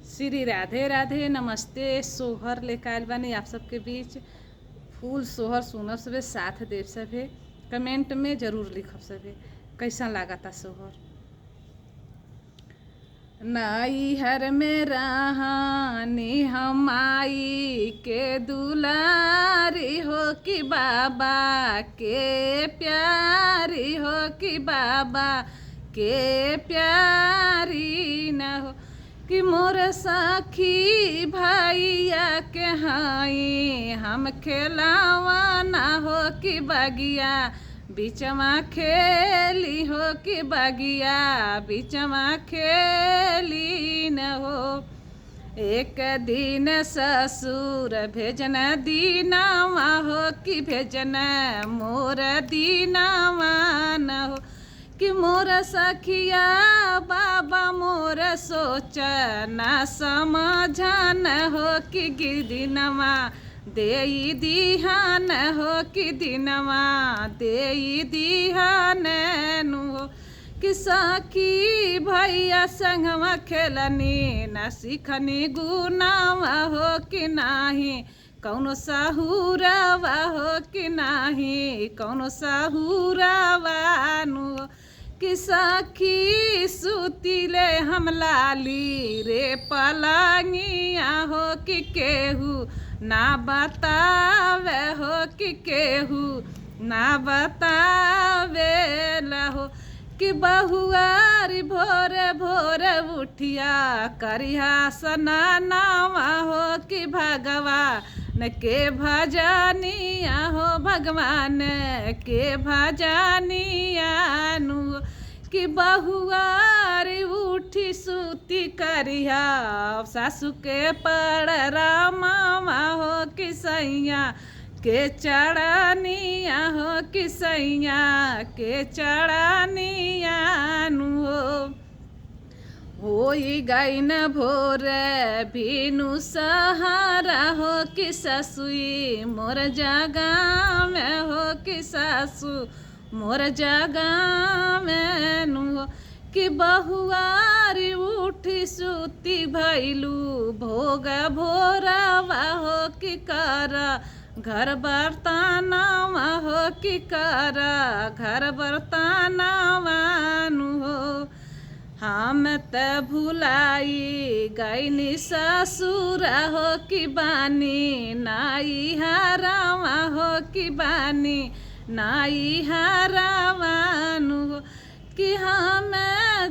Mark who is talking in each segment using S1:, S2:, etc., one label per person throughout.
S1: श्री राधे राधे। नमस्ते। सोहर लेकर आयल बानी आप सबके बीच। फूल सोहर सुनब सभे, साथ देव सभे, कमेंट में जरूर लिखब सभे कैसा लागता सोहर। नैहर में रहानी हम माई के दुलारी हो कि बाबा के प्यारी हो कि बाबा के प्यारी न हो कि मोर सखी भैया के हाई हम खेलावा ना हो कि बगिया बिचमा खेली हो कि बगिया बिचमा खेली न हो। एक दिन ससुर भेजन दीनावा हो कि भेजन मोर दीनावा न हो कि मोर सखिया बाबा मोर सोच ना समझन हो कि गिरदिनवा देई दिहान हो कि दिनवा देई दिहान हो कि सखी भैया संगवा खेलनी न सीखनी गुनावा हो कि नाही कौनो साहुरावा हो कि नाही कौनो साहुरावा नु कि सखी सुतीले हम लाली रे पलंगिया हो कि केहू ना बतावे हो कि केहू ना बतावे लहो कि बहुआरी भोरे भोरे उठिया करिया सनानावा हो कि भगवा न के भजनिया हो भगवान के भजनिया नु कि बहुआरी उठी सूती करिया सासू के पड़रा मामा हो कि सैया के चढ़निया हो कि सैया के चढ़निया नु होई गईन भोर भीनु सहारा हो कि ससुई मोर जगा में हो कि सासू मोर जगा में नु हो कि बहुआरी उठी सूती भैलू भोग भोरवा हो कि कर घर बर्तानावा हो कि कर घर बर्तानावा नु हो। हम त भुलाई गईनी ससुर हो कि बानी नाई हरावा हो कि बानी नाई हरावा नु हो कि हम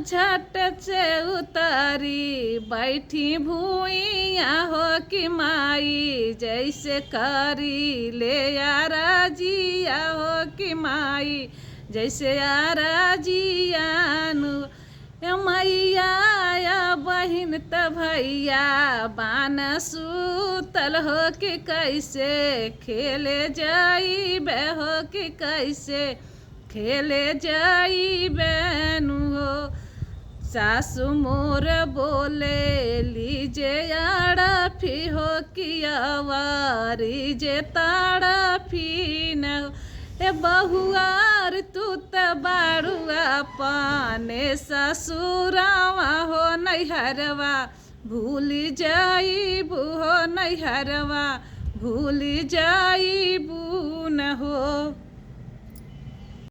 S1: झट से उतरी बैठी भूइया हो कि माई जैसे करी ले यारा जिया हो कि माई जैसे यारा जिया नु मैया या बहिन त भैया बान सूतल हो कि कैसे खेले जाइबे हो कि कैसे खेले जाइबे नु हो। सासु मोर बोले लीजे अड़फी हो कि अवारी जे ताड़फी न हो ए बहुआर तू त बाड़ुआ पाने ससुरावा हो नैहरवा भूली जाइबू हो नैहरवा भूली जाइबू न हो।